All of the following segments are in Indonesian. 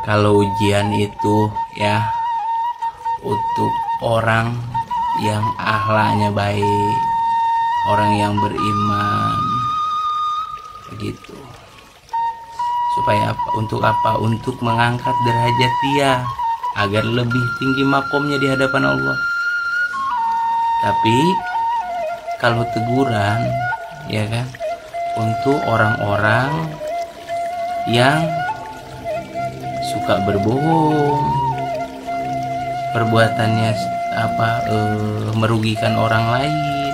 Kalau ujian itu ya untuk orang yang akhlaknya baik, orang yang beriman, begitu. Supaya apa? Untuk apa? Untuk mengangkat derajat dia agar lebih tinggi makomnya di hadapan Allah. Tapi kalau teguran, ya kan, untuk orang-orang yang suka berbohong, perbuatannya merugikan orang lain,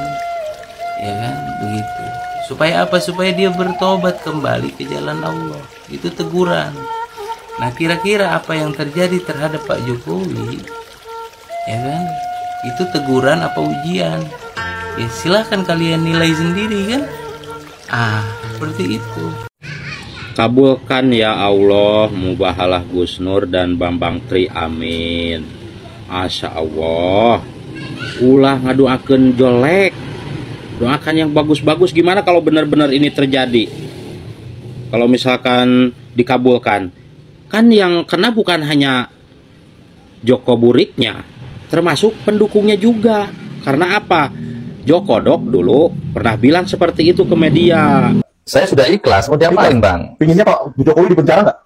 ya kan, begitu. Supaya apa? Supaya dia bertobat kembali ke jalan Allah. Itu teguran. Nah, kira-kira apa yang terjadi terhadap Pak Jokowi, ya kan, itu teguran apa ujian? Ya silahkan kalian nilai sendiri kan. Seperti itu. Kabulkan ya Allah mubahalah Gus Nur dan Bambang Tri, amin. Masya Allah. Ulah ngaduakeun jolek, doakan yang bagus-bagus. Gimana kalau benar-benar ini terjadi? Kalau misalkan dikabulkan, kan yang kena bukan hanya Joko Buriknya, termasuk pendukungnya juga. Karena apa? Joko Dok dulu pernah bilang seperti itu ke media. Saya sudah ikhlas, mau diapain Bang? Pinginnya Pak Jokowi dipenjara nggak?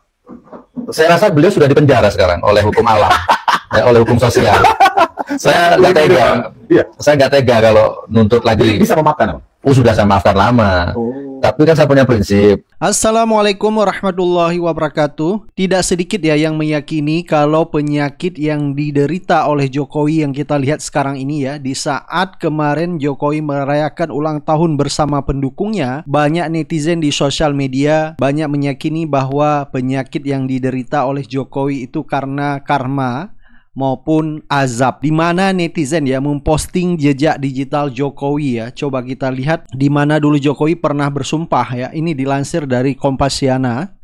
Saya rasa beliau sudah dipenjara sekarang oleh hukum alam, oleh hukum sosial. Saya nggak tega, saya nggak tega kalau nuntut lagi. Bisa memaafkan? Sudah saya maafkan lama. Tapi kan saya punya prinsip. Assalamualaikum warahmatullahi wabarakatuh. Tidak sedikit ya yang meyakini kalau penyakit yang diderita oleh Jokowi yang kita lihat sekarang ini ya, di saat kemarin Jokowi merayakan ulang tahun bersama pendukungnya, banyak netizen di sosial media banyak meyakini bahwa penyakit yang diderita oleh Jokowi itu karena karma maupun azab, di mana netizen ya memposting jejak digital Jokowi ya. Coba kita lihat di mana dulu Jokowi pernah bersumpah ya. Ini dilansir dari Kompasiana.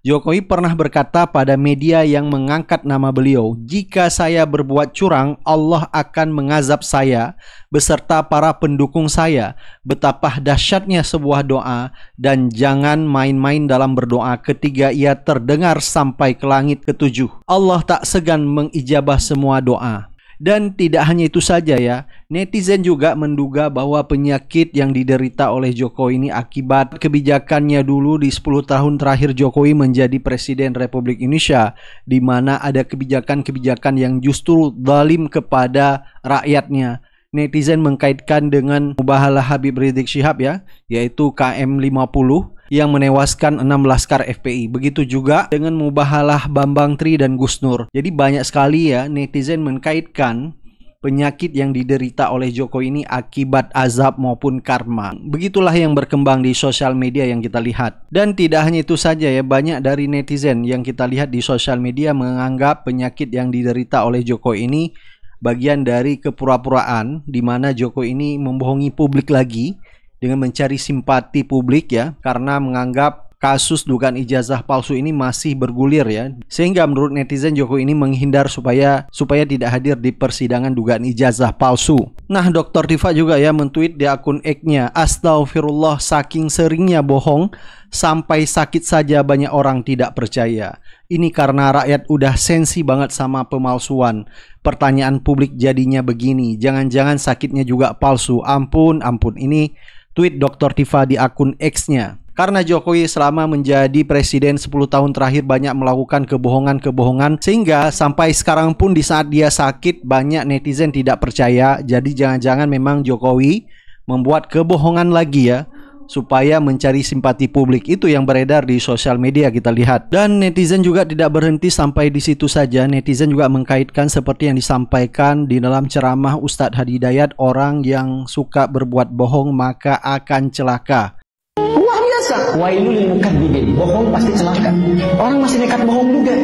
Jokowi pernah berkata pada media yang mengangkat nama beliau, "Jika saya berbuat curang, Allah akan mengazab saya beserta para pendukung saya. Betapa dahsyatnya sebuah doa dan jangan main-main dalam berdoa." Ketika ia terdengar sampai ke langit ketujuh, Allah tak segan mengijabah semua doa. Dan tidak hanya itu saja ya, netizen juga menduga bahwa penyakit yang diderita oleh Jokowi ini akibat kebijakannya dulu di 10 tahun terakhir Jokowi menjadi Presiden Republik Indonesia, di mana ada kebijakan-kebijakan yang justru zalim kepada rakyatnya. Netizen mengkaitkan dengan mubahalah Habib Rizik Syihab ya, yaitu KM50 yang menewaskan 6 laskar FPI. Begitu juga dengan mubahalah Bambang Tri dan Gus Nur. Jadi banyak sekali ya netizen mengkaitkan penyakit yang diderita oleh Jokowi ini akibat azab maupun karma. Begitulah yang berkembang di sosial media yang kita lihat. Dan tidak hanya itu saja ya, banyak dari netizen yang kita lihat di sosial media menganggap penyakit yang diderita oleh Jokowi ini bagian dari kepura-puraan, di mana Jokowi ini membohongi publik lagi dengan mencari simpati publik ya, karena menganggap kasus dugaan ijazah palsu ini masih bergulir ya, sehingga menurut netizen Jokowi ini menghindar supaya tidak hadir di persidangan dugaan ijazah palsu. Nah, Dr. Tifa juga ya mentweet di akun X-nya, "Astagfirullah, saking seringnya bohong sampai sakit saja banyak orang tidak percaya. Ini karena rakyat udah sensi banget sama pemalsuan. Pertanyaan publik jadinya begini. Jangan-jangan sakitnya juga palsu. Ampun, ampun." Ini tweet Dr. Tifa di akun X-nya. Karena Jokowi selama menjadi presiden 10 tahun terakhir banyak melakukan kebohongan-kebohongan, sehingga sampai sekarang pun di saat dia sakit banyak netizen tidak percaya. Jadi jangan-jangan memang Jokowi membuat kebohongan lagi ya, supaya mencari simpati publik. Itu yang beredar di sosial media kita lihat. Dan netizen juga tidak berhenti sampai di situ saja. Netizen juga mengkaitkan seperti yang disampaikan di dalam ceramah Ustadz Hadi Hidayat, orang yang suka berbuat bohong maka akan celaka. Luar biasa. Wailul mukadzibin. Bohong pasti celaka. Orang masih nekat bohong juga.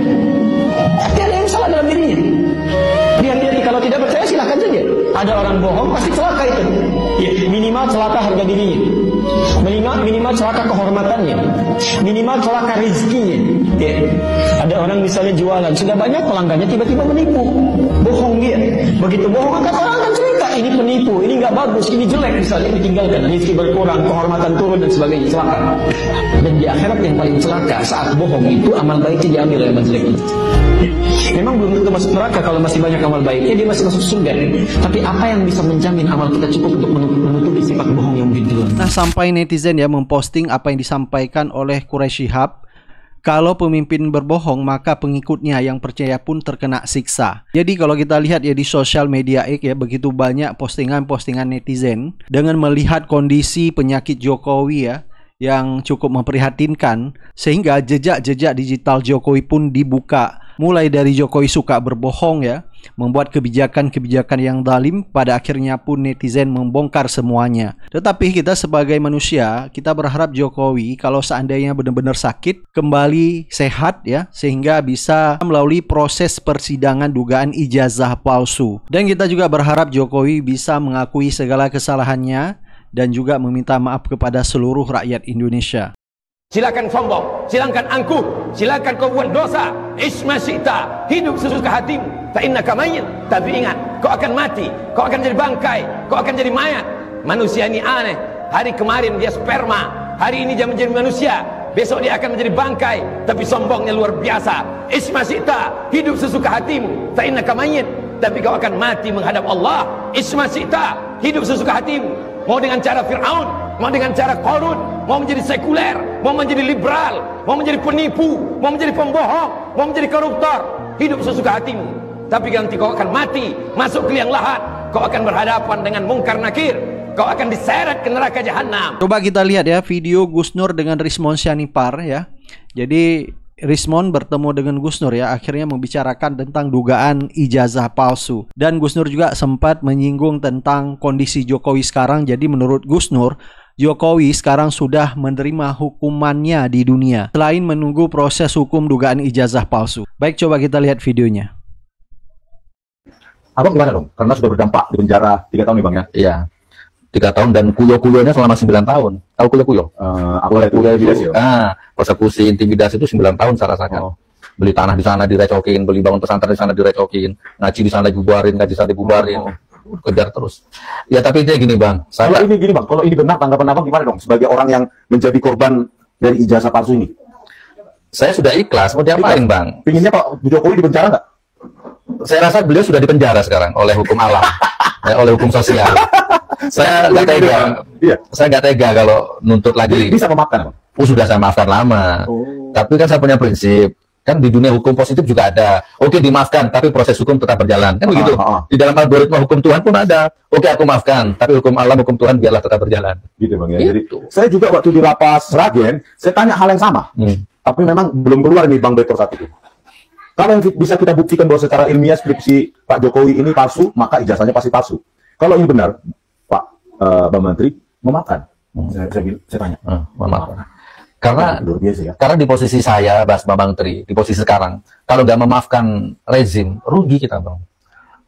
Tapi ada yang salah dalam dirinya. Lihat-lihat, kalau tidak percaya silahkan saja. Ada orang bohong pasti celaka itu. Ya, minimal celaka harga dirinya. Minimal celaka kehormatannya, minimal celaka rezekinya. Ya. Ada orang misalnya jualan, sudah banyak pelanggannya tiba-tiba menipu, bohong dia. Begitu bohong orang akan cerita, ini penipu, ini nggak bagus, ini jelek, misalnya ditinggalkan, rezeki berkurang, kehormatan turun dan sebagainya, celaka. Dan di akhirat yang paling celaka saat bohong itu amal baiknya diambil oleh amal jelek itu. Memang belum tentu masuk neraka kalau masih banyak amal baiknya, dia masih masuk surga. Tapi apa yang bisa menjamin amal kita cukup untuk menutupi sifat bohong yang mungkin duluan? Nah, sampai netizen ya memposting apa yang disampaikan oleh Quraisy Shihab. Kalau pemimpin berbohong, maka pengikutnya yang percaya pun terkena siksa. Jadi kalau kita lihat ya di sosial media X ya, begitu banyak postingan-postingan netizen dengan melihat kondisi penyakit Jokowi ya, yang cukup memprihatinkan, sehingga jejak-jejak digital Jokowi pun dibuka. Mulai dari Jokowi suka berbohong ya, membuat kebijakan-kebijakan yang zalim, pada akhirnya pun netizen membongkar semuanya. Tetapi kita sebagai manusia, kita berharap Jokowi kalau seandainya benar-benar sakit, kembali sehat ya, sehingga bisa melalui proses persidangan dugaan ijazah palsu. Dan kita juga berharap Jokowi bisa mengakui segala kesalahannya dan juga meminta maaf kepada seluruh rakyat Indonesia. Silakan sombong, silakan angkuh, silakan kau buat dosa. Isma syi'ta, hidup sesuka hatimu. Fa innaka mayyit, tapi ingat, kau akan mati, kau akan jadi bangkai, kau akan jadi mayat. Manusia ini aneh. Hari kemarin dia sperma, hari ini dia menjadi manusia, besok dia akan menjadi bangkai, tapi sombongnya luar biasa. Isma syi'ta, hidup sesuka hatimu. Fa innaka mayyit, tapi kau akan mati menghadap Allah. Isma syi'ta, hidup sesuka hatimu. Mau dengan cara Fir'aun, mau dengan cara Qarun, mau menjadi sekuler, mau menjadi liberal, mau menjadi penipu, mau menjadi pembohong, mau menjadi koruptor, hidup sesuka hatimu. Tapi nanti kau akan mati, masuk ke liang lahat, kau akan berhadapan dengan mungkar nakir, kau akan diseret ke neraka jahanam. Coba kita lihat ya video Gus Nur dengan Rismon Syanipar ya. Jadi Rismon bertemu dengan Gus Nur ya, akhirnya membicarakan tentang dugaan ijazah palsu. Dan Gus Nur juga sempat menyinggung tentang kondisi Jokowi sekarang. Jadi menurut Gus Nur, Jokowi sekarang sudah menerima hukumannya di dunia, selain menunggu proses hukum dugaan ijazah palsu. Baik, coba kita lihat videonya. Abang gimana dong? Karena sudah berdampak di penjara 3 tahun nih Bang ya? Iya. 3 tahun dan kuyo-kuyonya selama 9 tahun. Tahu kuyo-kuyo? Kuyo intimidasi. Persekusi, intimidasi itu 9 tahun saya rasakan. Beli tanah di sana direcokin, beli bangun pesantren di sana direcokin, ngaji di sana dibubarin, ngaji di sana dibubarin. Kejar terus. Ya tapi dia gini Bang. Kalau ini gini Bang, kalau ini benar tanggapan Abang gimana dong? Sebagai orang yang menjadi korban dari ijazah palsu ini. Saya sudah ikhlas, mau diapain Bang? Pinginnya Pak Jokowi di penjara nggak? Saya rasa beliau sudah di penjara sekarang oleh hukum alam, oleh hukum sosial. Saya nggak tega. Iya. Saya nggak tega kalau nuntut lagi. Bisa memaafkan Bang? Sudah saya maafkan lama. Tapi kan saya punya prinsip. Kan di dunia hukum positif juga ada. Oke dimaafkan, tapi proses hukum tetap berjalan. Kan begitu. Di dalam algoritma hukum Tuhan pun ada. Oke aku maafkan, tapi hukum alam, hukum Tuhan biarlah tetap berjalan. Gitu Bang ya. Gitu. Jadi saya juga waktu di lapas Sragen, saya tanya hal yang sama. Tapi memang belum keluar nih Bang Bektor saat itu. Kalau yang bisa kita buktikan bahwa secara ilmiah skripsi Pak Jokowi ini palsu, maka ijazahnya pasti palsu. Kalau ini benar, Pak Bang Menteri memaafkan. Saya tanya. Memaafkan. Karena luar biasa ya. Karena di posisi saya, Bang Tri, di posisi sekarang, kalau nggak memaafkan rezim, rugi kita Bang.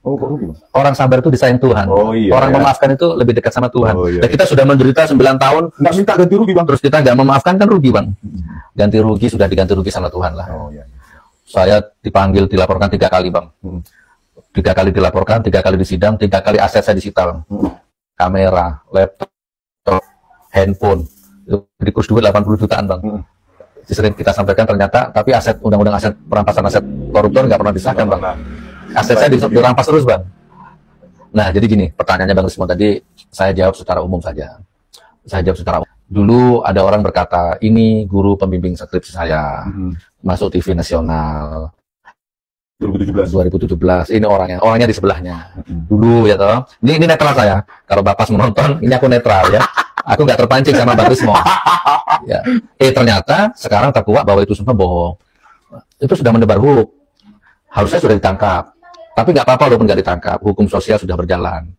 Oh, kok rugi Bang? Orang sabar itu disayang Tuhan. Orang memaafkan itu lebih dekat sama Tuhan. Dan kita sudah menderita 9 tahun, nggak minta ganti rugi Bang. Terus kita nggak memaafkan kan rugi Bang. Ganti rugi sudah diganti rugi sama Tuhan lah. Saya dipanggil, dilaporkan 3 kali Bang. 3 kali dilaporkan, 3 kali disidang, 3 kali aset saya disita Bang. Kamera, laptop, handphone. Di kurs duit 80 jutaan Bang. Sering kita sampaikan ternyata, tapi aset undang-undang aset perampasan aset koruptor nggak pernah disahkan Bang. Aset saya dirampas terus Bang. Nah jadi gini, pertanyaannya Bang Rismon tadi, saya jawab secara umum saja. Saya jawab secara umum. Dulu ada orang berkata, ini guru pembimbing skripsi saya, masuk TV nasional 2017. Ini orangnya di sebelahnya. Dulu ya toh. Ini netral saya. Kalau Bapak menonton, ini aku netral ya. Aku nggak terpancing sama Bang Rismon. Ya. Ternyata sekarang terkuak bahwa itu semua bohong. Itu sudah mendebar hoax. Harusnya sudah ditangkap. Tapi nggak apa-apa walaupun nggak ditangkap. Hukum sosial sudah berjalan.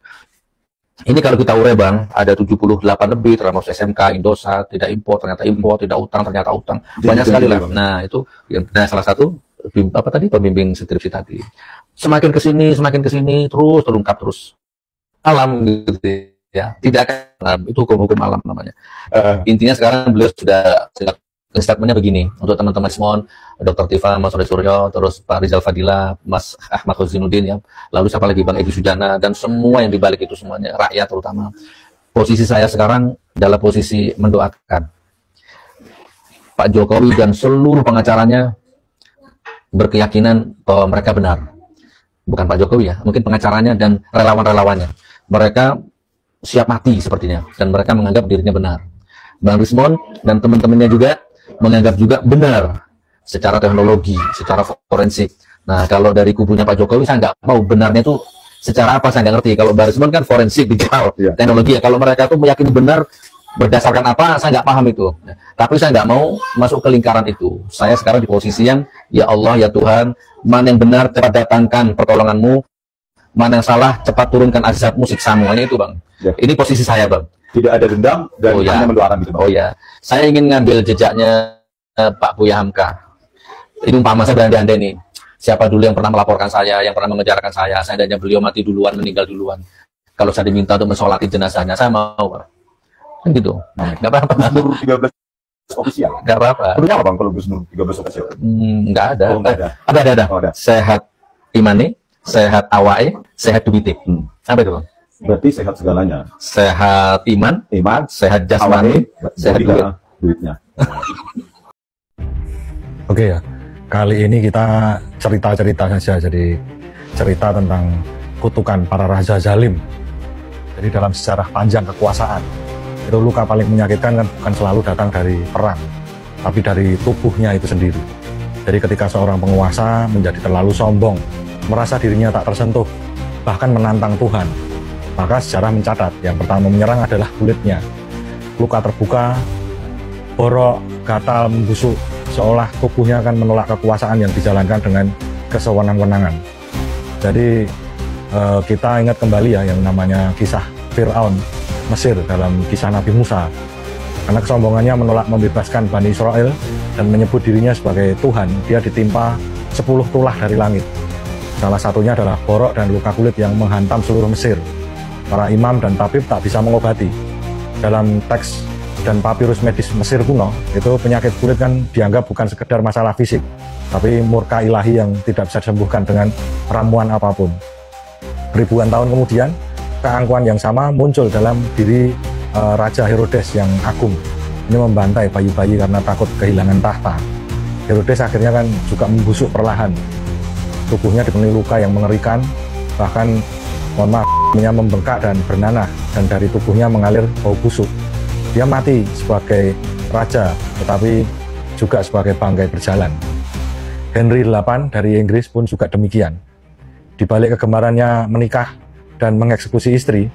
Ini kalau kita urai Bang, ada 78 lebih termasuk SMK, Indosat, tidak impor, ternyata impor, tidak utang, ternyata utang. Banyak sekali lah. Nah itu yang salah satu apa tadi pembimbing skripsi tadi. Semakin ke sini terus terungkap terus. Alam gitu ya. Tidak akan itu hukum alam namanya. Intinya sekarang beliau sudah statementnya begini, untuk teman-teman semua, Dr. Tifa, Mas Sore Suryo, terus Pak Rizal Fadila, Mas Ahmad Huzinuddin, ya, lalu siapa lagi, Bang Edi Sujana, dan semua yang dibalik itu semuanya, rakyat terutama. Posisi saya sekarang dalam posisi mendoakan Pak Jokowi dan seluruh pengacaranya berkeyakinan bahwa mereka benar. Bukan Pak Jokowi ya, mungkin pengacaranya dan relawan-relawannya. Mereka siap mati sepertinya, dan mereka menganggap dirinya benar. Bang Rismon dan teman-temannya juga menganggap juga benar secara teknologi, secara forensik. Nah, kalau dari kubunya Pak Jokowi, saya nggak mau benarnya itu secara apa, saya nggak ngerti. Kalau Bang Rismon kan forensik, digital, teknologi ya. Kalau mereka tuh meyakini benar berdasarkan apa, saya nggak paham itu. Tapi saya nggak mau masuk ke lingkaran itu. Saya sekarang di posisi yang, ya Allah, ya Tuhan, mana yang benar, cepat datangkan pertolonganmu. Mana yang salah, cepat turunkan azabmu, siksamu. Hanya itu, Bang. Ya. Ini posisi saya, Bang. Tidak ada dendam dan hanya mendoakan gitu, Bang. Oh ya, saya ingin ngambil jejaknya Pak Buya Hamka. Ini umpama saya berandai-andai nih. Siapa dulu yang pernah melaporkan saya, yang pernah mengejarkan saya dan beliau mati duluan, meninggal duluan. Kalau saya diminta untuk mensolati jenazahnya, saya mau, Pak. Kan gitu. Nggak apa-apa. 13 ofisial. Nggak apa-apa. Perlunya apa, Bang, kalau Gus Nur 13 ofisial? Nggak ada. Oh, nggak ada. Ada. Oh, ada. Sehat imane, sehat awae, sehat duwite. Apa itu, Bang? Berarti sehat segalanya. Sehat iman, sehat jasmani, sehat duitnya. Oke ya, kali ini kita cerita-cerita saja, jadi cerita tentang kutukan para raja zalim. Jadi dalam sejarah panjang kekuasaan, itu luka paling menyakitkan kan bukan selalu datang dari perang, tapi dari tubuhnya itu sendiri. Jadi ketika seorang penguasa menjadi terlalu sombong, merasa dirinya tak tersentuh, bahkan menantang Tuhan, maka sejarah mencatat yang pertama menyerang adalah kulitnya. Luka terbuka, borok, gatal, membusuk, seolah tubuhnya akan menolak kekuasaan yang dijalankan dengan kesewenang-wenangan. Jadi kita ingat kembali ya yang namanya kisah Fir'aun Mesir dalam kisah Nabi Musa. Karena kesombongannya menolak membebaskan Bani Israel dan menyebut dirinya sebagai Tuhan, dia ditimpa 10 tulah dari langit. Salah satunya adalah borok dan luka kulit yang menghantam seluruh Mesir. Para imam dan tabib tak bisa mengobati. Dalam teks dan papirus medis Mesir kuno, itu penyakit kulit kan dianggap bukan sekedar masalah fisik, tapi murka ilahi yang tidak bisa disembuhkan dengan ramuan apapun. Ribuan tahun kemudian, keangkuhan yang sama muncul dalam diri Raja Herodes yang agung. Ini membantai bayi-bayi karena takut kehilangan tahta. Herodes akhirnya kan juga membusuk perlahan. Tubuhnya dipenuhi luka yang mengerikan, bahkan mohon maaf, membengkak dan bernanah, dan dari tubuhnya mengalir bau busuk. Dia mati sebagai raja, tetapi juga sebagai bangkai berjalan. Henry VIII dari Inggris pun juga demikian. Di balik kegemarannya menikah dan mengeksekusi istri,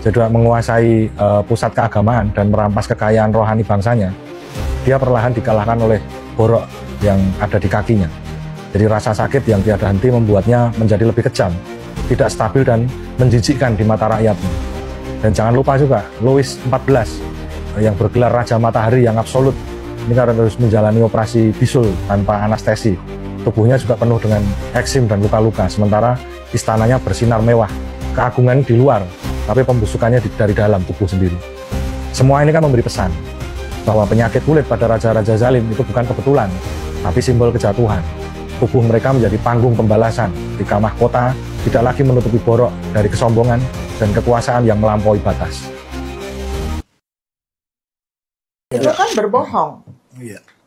juga menguasai pusat keagamaan dan merampas kekayaan rohani bangsanya, dia perlahan dikalahkan oleh borok yang ada di kakinya. Jadi rasa sakit yang tiada henti membuatnya menjadi lebih kejam, tidak stabil dan menjijikkan di mata rakyatnya. Dan jangan lupa juga Louis XIV yang bergelar Raja Matahari yang absolut, ini karena terus menjalani operasi bisul tanpa anestesi. Tubuhnya juga penuh dengan eksim dan luka-luka, sementara istananya bersinar mewah. Keagungan di luar, tapi pembusukannya dari dalam tubuh sendiri. Semua ini kan memberi pesan bahwa penyakit kulit pada raja-raja zalim itu bukan kebetulan, tapi simbol kejatuhan. Tubuh mereka menjadi panggung pembalasan ketika mahkota tidak lagi menutupi borok dari kesombongan dan kekuasaan yang melampaui batas. Itu kan berbohong.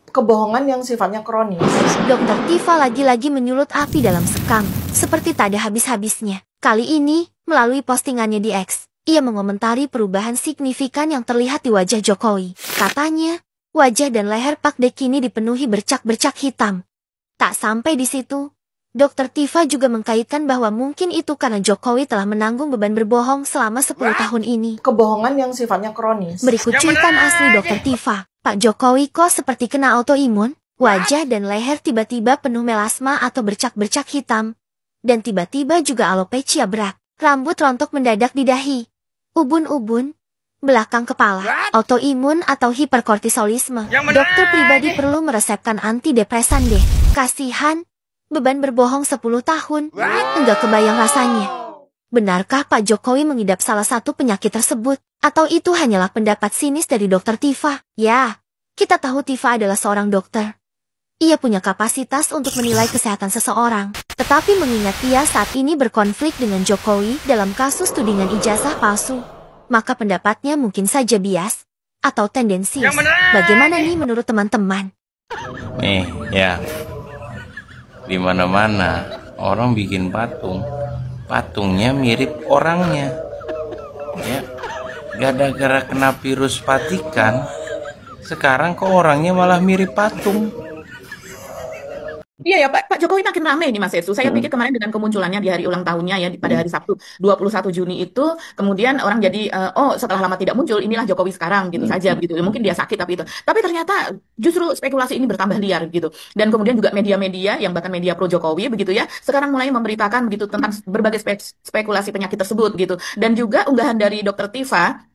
Kebohongan yang sifatnya kronis. Dr. Tifa lagi-lagi menyulut api dalam sekam, seperti tak ada habis-habisnya. Kali ini, melalui postingannya di X, ia mengomentari perubahan signifikan yang terlihat di wajah Jokowi. Katanya, wajah dan leher Pak D kini dipenuhi bercak-bercak hitam. Tak sampai di situ, Dr. Tifa juga mengkaitkan bahwa mungkin itu karena Jokowi telah menanggung beban berbohong selama 10 tahun ini. Kebohongan yang sifatnya kronis. Berikut cuitan asli Dr. Tifa. Pak Jokowi kok seperti kena autoimun? Wajah dan leher tiba-tiba penuh melasma atau bercak-bercak hitam. Dan tiba-tiba juga alopecia berat. Rambut rontok mendadak di dahi. Ubun-ubun. Belakang kepala. Autoimun atau hiperkortisolisme. Dokter pribadi perlu meresepkan antidepresan deh. Kasihan. Beban berbohong 10 tahun. Enggak kebayang rasanya. Benarkah Pak Jokowi mengidap salah satu penyakit tersebut? Atau itu hanyalah pendapat sinis dari Dr. Tifa? Ya, Kita tahu Tifa adalah seorang dokter. Ia punya kapasitas untuk menilai kesehatan seseorang. Tetapi mengingat ia saat ini berkonflik dengan Jokowi dalam kasus tudingan ijazah palsu, maka pendapatnya mungkin saja bias atau tendensius. Bagaimana nih menurut teman-teman? Nih, ya. Di mana-mana orang bikin patung. Patungnya mirip orangnya. Ya. Gara-gara kena virus Vatikan, sekarang kok orangnya malah mirip patung. Iya ya Pak Jokowi makin ramai nih Mas Esu. Saya pikir kemarin dengan kemunculannya di hari ulang tahunnya ya pada hari Sabtu 21 Juni itu kemudian orang jadi oh setelah lama tidak muncul inilah Jokowi sekarang gitu saja gitu. Mungkin dia sakit tapi itu. Tapi ternyata justru spekulasi ini bertambah liar gitu. Dan kemudian juga media-media yang bahkan media pro Jokowi begitu ya sekarang mulai memberitakan begitu tentang berbagai spekulasi penyakit tersebut gitu. Dan juga unggahan dari Dokter Tifa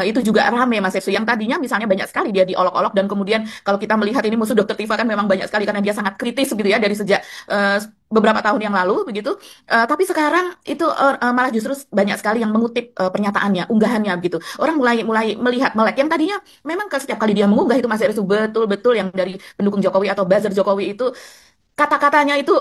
itu juga rame Mas Esu yang tadinya misalnya banyak sekali dia diolok-olok dan kemudian kalau kita melihat ini musuh Dokter Tifa kan memang banyak sekali karena dia sangat kritis gitu ya dari sejak beberapa tahun yang lalu begitu tapi sekarang itu malah justru banyak sekali yang mengutip pernyataannya unggahannya begitu orang mulai melihat melek yang tadinya memang setiap kali dia mengunggah itu Mas Esu betul-betul yang dari pendukung Jokowi atau buzzer Jokowi itu kata-katanya itu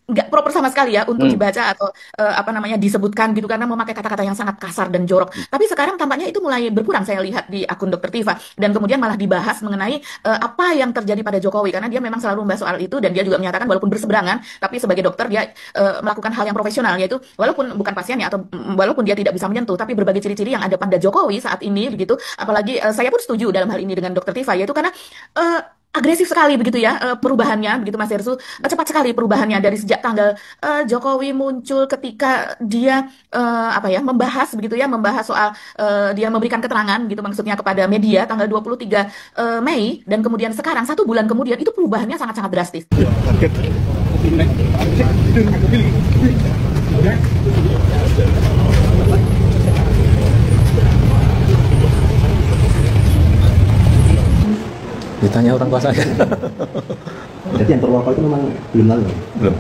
nggak proper sama sekali ya untuk dibaca atau apa namanya disebutkan gitu karena memakai kata-kata yang sangat kasar dan jorok. Tapi sekarang tampaknya itu mulai berkurang saya lihat di akun Dokter Tifa dan kemudian malah dibahas mengenai apa yang terjadi pada Jokowi karena dia memang selalu membahas soal itu dan dia juga menyatakan walaupun berseberangan tapi sebagai dokter dia melakukan hal yang profesional yaitu walaupun bukan pasiennya atau walaupun dia tidak bisa menyentuh tapi berbagai ciri-ciri yang ada pada Jokowi saat ini begitu. Apalagi saya pun setuju dalam hal ini dengan Dokter Tifa yaitu karena agresif sekali begitu ya perubahannya begitu Mas Hersu cepat sekali perubahannya dari sejak tanggal Jokowi muncul ketika dia apa ya membahas begitu ya membahas soal dia memberikan keterangan gitu maksudnya kepada media tanggal 23 Mei dan kemudian sekarang 1 bulan kemudian itu perubahannya sangat-sangat drastis. Ditanya orang tua saya. Jadi yang terlupa itu memang belum lalu? Belum.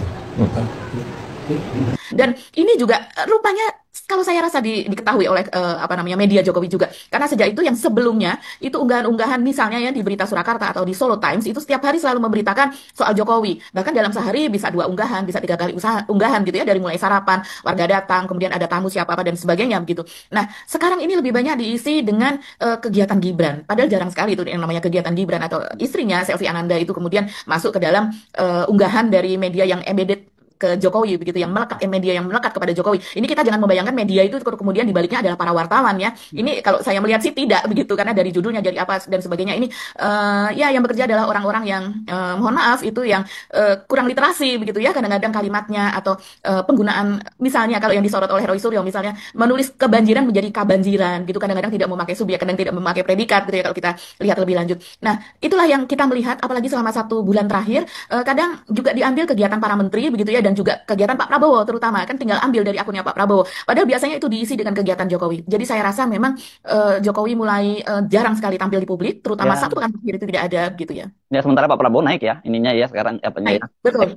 Dan ini juga rupanya kalau saya rasa diketahui oleh apa namanya media Jokowi juga karena sejak itu yang sebelumnya itu unggahan-unggahan misalnya ya di Berita Surakarta atau di Solo Times itu setiap hari selalu memberitakan soal Jokowi bahkan dalam sehari bisa 2 unggahan bisa 3 kali unggahan gitu ya dari mulai sarapan warga datang kemudian ada tamu siapa apa dan sebagainya begitu. Nah sekarang ini lebih banyak diisi dengan kegiatan Gibran padahal jarang sekali itu yang namanya kegiatan Gibran atau istrinya Selvi Ananda itu kemudian masuk ke dalam unggahan dari media yang embedded ke Jokowi begitu yang melekat media yang melekat kepada Jokowi. Ini kita jangan membayangkan media itu kemudian dibaliknya adalah para wartawan ya. Ini kalau saya melihat sih tidak begitu karena dari judulnya jadi apa dan sebagainya ini ya yang bekerja adalah orang-orang yang mohon maaf itu yang kurang literasi begitu ya kadang-kadang kalimatnya atau penggunaan misalnya kalau yang disorot oleh Roy Suryo misalnya menulis kebanjiran menjadi kabanjiran gitu kadang-kadang tidak memakai subjek kadang tidak memakai predikat gitu ya kalau kita lihat lebih lanjut. Nah, itulah yang kita melihat apalagi selama 1 bulan terakhir kadang juga diambil kegiatan para menteri begitu ya dan juga kegiatan Pak Prabowo terutama kan tinggal ambil dari akunnya Pak Prabowo. Padahal biasanya itu diisi dengan kegiatan Jokowi. Jadi saya rasa memang Jokowi mulai jarang sekali tampil di publik, terutama 1 pekan terakhir itu tidak ada gitu ya. Ya sementara Pak Prabowo naik ya ininya ya sekarang apanya ya. Betul.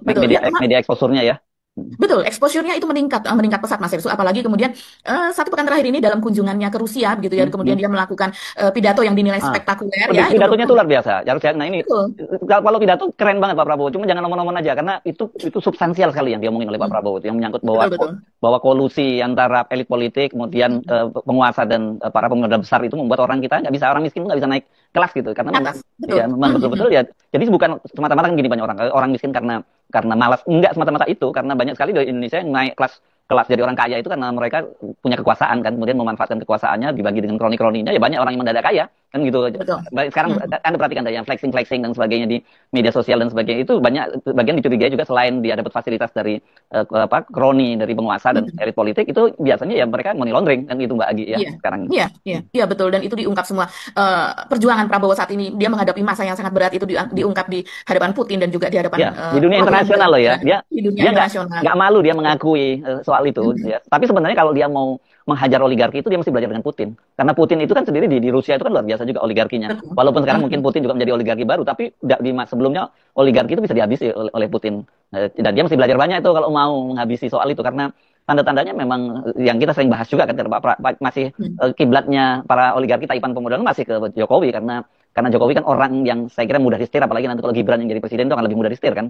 Media exposure-nya ya. Betul, exposure-nya itu meningkat pesat Mas Irsu. Apalagi kemudian 1 pekan terakhir ini dalam kunjungannya ke Rusia begitu ya, kemudian dia melakukan pidato yang dinilai spektakuler ya. Pidatonya itu luar biasa. Nah ini kalau pidato keren banget Pak Prabowo, cuma jangan ngomong-ngomong aja karena itu substansial sekali yang diomongin oleh Pak Prabowo itu yang menyangkut bahwa kolusi antara elit politik kemudian penguasa dan para penguasa besar itu membuat orang miskin nggak bisa naik kelas gitu karena memang betul-betul ya. Jadi bukan semata-mata kan gini banyak orang miskin karena malas, enggak semata-mata itu karena banyak sekali di Indonesia yang naik kelas jadi orang kaya itu karena mereka punya kekuasaan kan kemudian memanfaatkan kekuasaannya dibagi dengan kroni-kroninya ya banyak orang yang mendadak kaya kan gitu. Sekarang Anda perhatikan yang flexing dan sebagainya di media sosial dan sebagainya itu banyak bagian dicurigai juga selain dia dapat fasilitas dari kroni dari penguasa dan elit politik itu biasanya ya mereka money laundering kan gitu Mbak Agi ya sekarang. Iya betul dan itu diungkap semua perjuangan Prabowo saat ini dia menghadapi masa yang sangat berat itu diungkap di hadapan Putin dan juga di hadapan di dunia internasional loh ya. Dia internasional. Nggak malu dia mengakui soal itu ya. Tapi sebenarnya kalau dia mau menghajar oligarki itu dia mesti belajar dengan Putin. Karena Putin itu kan sendiri di Rusia itu kan luar biasa juga oligarkinya. Walaupun sekarang mungkin Putin juga menjadi oligarki baru, tapi sebelumnya oligarki itu bisa dihabisi oleh Putin. Dan dia mesti belajar banyak itu kalau mau menghabisi soal itu karena tanda-tandanya memang yang kita sering bahas juga kan masih kiblatnya para oligarki Taipan Pemuda masih ke Jokowi karena Karena Jokowi kan orang yang saya kira mudah disetir, apalagi nanti kalau Gibran yang jadi presiden itu akan lebih mudah disetir kan.